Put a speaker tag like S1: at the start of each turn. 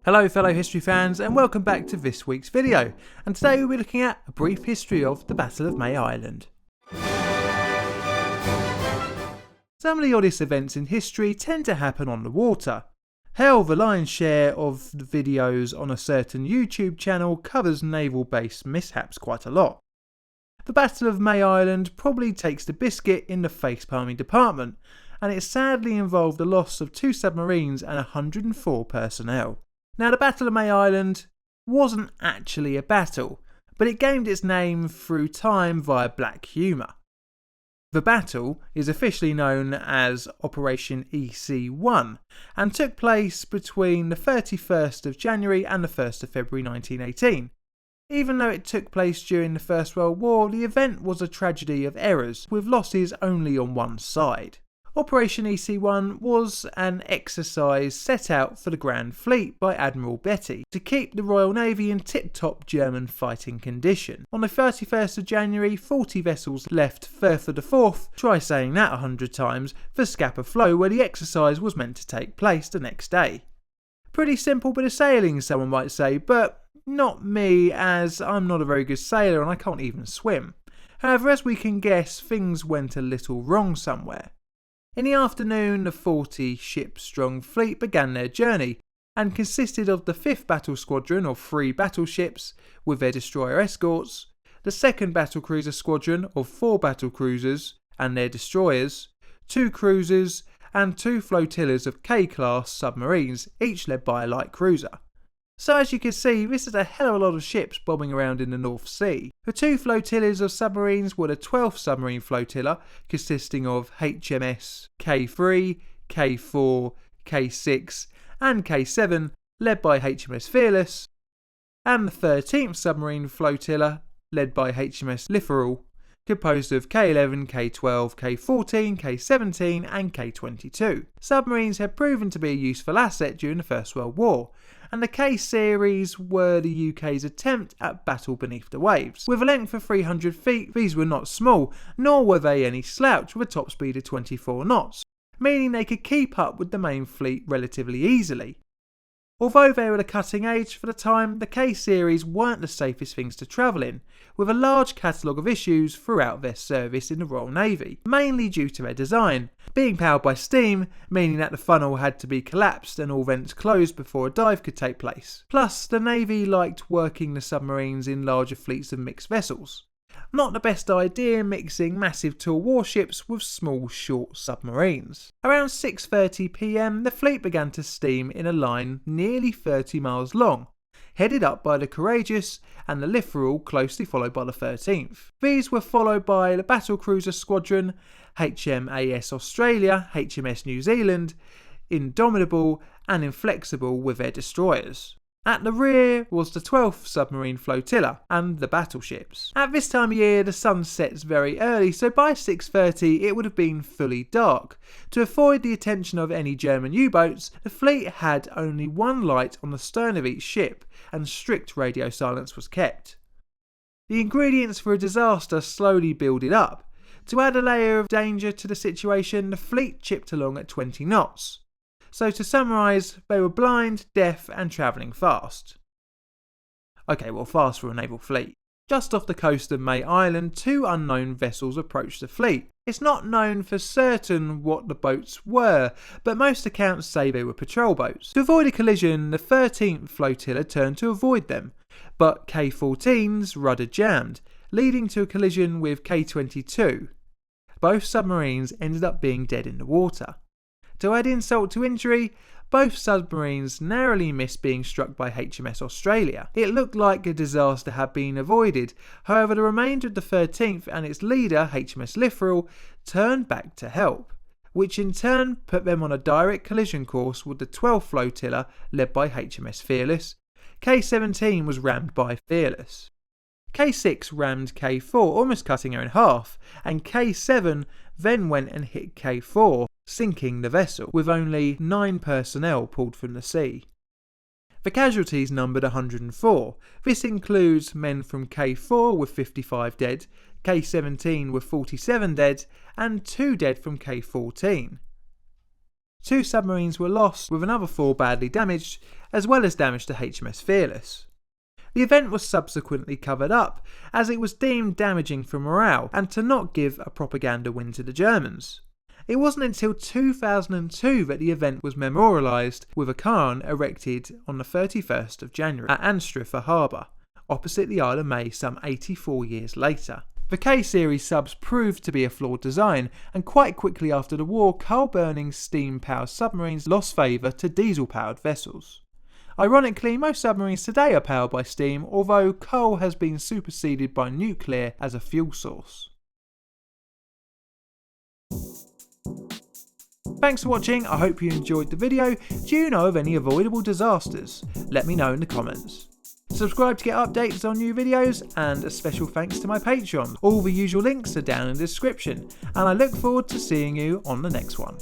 S1: Hello fellow history fans and welcome back to this week's video, and today we'll be looking at a brief history of the Battle of May Island. Some of the oddest events in history tend to happen on the water. Hell, the lion's share of the videos on a certain YouTube channel covers naval based mishaps quite a lot. The Battle of May Island probably takes the biscuit in the facepalming department, and it sadly involved the loss of 2 submarines and 104 personnel. Now, the Battle of May Island wasn't actually a battle, but it gained its name through time via black humour. The battle is officially known as Operation EC1 and took place between the 31st of January and the 1st of February 1918. Even though it took place during the First World War, the event was a tragedy of errors, with losses only on one side. Operation EC1 was an exercise set out for the Grand Fleet by Admiral Beatty to keep the Royal Navy in tip-top German fighting condition. On the 31st of January, 40 vessels left Firth of the Forth, try saying that 100 times, for Scapa Flow, where the exercise was meant to take place the next day. Pretty simple bit of sailing, someone might say, but not me, as I'm not a very good sailor and I can't even swim. However, as we can guess, things went a little wrong somewhere. In the afternoon, the 40-ship-strong fleet began their journey and consisted of the 5th Battle Squadron of 3 battleships with their destroyer escorts, the 2nd Battle Cruiser Squadron of 4 battle cruisers and their destroyers, 2 cruisers and 2 flotillas of K-class submarines, each led by a light cruiser. So as you can see, this is a hell of a lot of ships bobbing around in the North Sea. The 2 flotillas of submarines were the 12th Submarine Flotilla, consisting of HMS K3, K4, K6 and K7, led by HMS Fearless, and the 13th Submarine Flotilla, led by HMS Littoral, composed of K11, K12, K14, K17 and K22. Submarines had proven to be a useful asset during the First World War, and the K-series were the UK's attempt at battle beneath the waves. With a length of 300 feet, these were not small, nor were they any slouch with a top speed of 24 knots, meaning they could keep up with the main fleet relatively easily. Although they were the cutting edge for the time, the K-series weren't the safest things to travel in, with a large catalogue of issues throughout their service in the Royal Navy, mainly due to their design, being powered by steam, meaning that the funnel had to be collapsed and all vents closed before a dive could take place. Plus, the Navy liked working the submarines in larger fleets of mixed vessels. Not the best idea mixing massive tall warships with small short submarines. Around 6:30 PM the fleet began to steam in a line nearly 30 miles long, headed up by the Courageous and the Littoral, closely followed by the 13th. These were followed by the Battle Cruiser Squadron, HMAS Australia, HMS New Zealand, Indomitable and Inflexible with their destroyers. At the rear was the 12th Submarine Flotilla and the battleships. At this time of year the sun sets very early, so by 6:30 it would have been fully dark. To avoid the attention of any German U-boats, the fleet had only one light on the stern of each ship and strict radio silence was kept. The ingredients for a disaster slowly builded up. To add a layer of danger to the situation, the fleet chipped along at 20 knots. So to summarise, they were blind, deaf and travelling fast. Okay, well, fast for a naval fleet. Just off the coast of May Island, 2 unknown vessels approached the fleet. It's not known for certain what the boats were, but most accounts say they were patrol boats. To avoid a collision, the 13th Flotilla turned to avoid them, but K-14's rudder jammed, leading to a collision with K-22. Both submarines ended up being dead in the water. To add insult to injury, both submarines narrowly missed being struck by HMS Australia. It looked like a disaster had been avoided, however the remainder of the 13th and its leader, HMS Littoral, turned back to help, which in turn put them on a direct collision course with the 12th Flotilla led by HMS Fearless. K-17 was rammed by Fearless. K6 rammed K4, almost cutting her in half, and K7 then went and hit K4, sinking the vessel, with only 9 personnel pulled from the sea. The casualties numbered 104. This includes men from K4 with 55 dead, K17 with 47 dead, and 2 dead from K14. 2 submarines were lost, with another 4 badly damaged, as well as damage to HMS Fearless. The event was subsequently covered up, as it was deemed damaging for morale and to not give a propaganda win to the Germans. It wasn't until 2002 that the event was memorialised, with a cairn erected on the 31st of January at Anstruther Harbour, opposite the Isle of May some 84 years later. The K-series subs proved to be a flawed design, and quite quickly after the war, coal-burning steam-powered submarines lost favour to diesel-powered vessels. Ironically, most submarines today are powered by steam, although coal has been superseded by nuclear as a fuel source. Thanks for watching, I hope you enjoyed the video. Do you know of any avoidable disasters? Let me know in the comments. Subscribe to get updates on new videos, and a special thanks to my Patreon. All the usual links are down in the description, and I look forward to seeing you on the next one.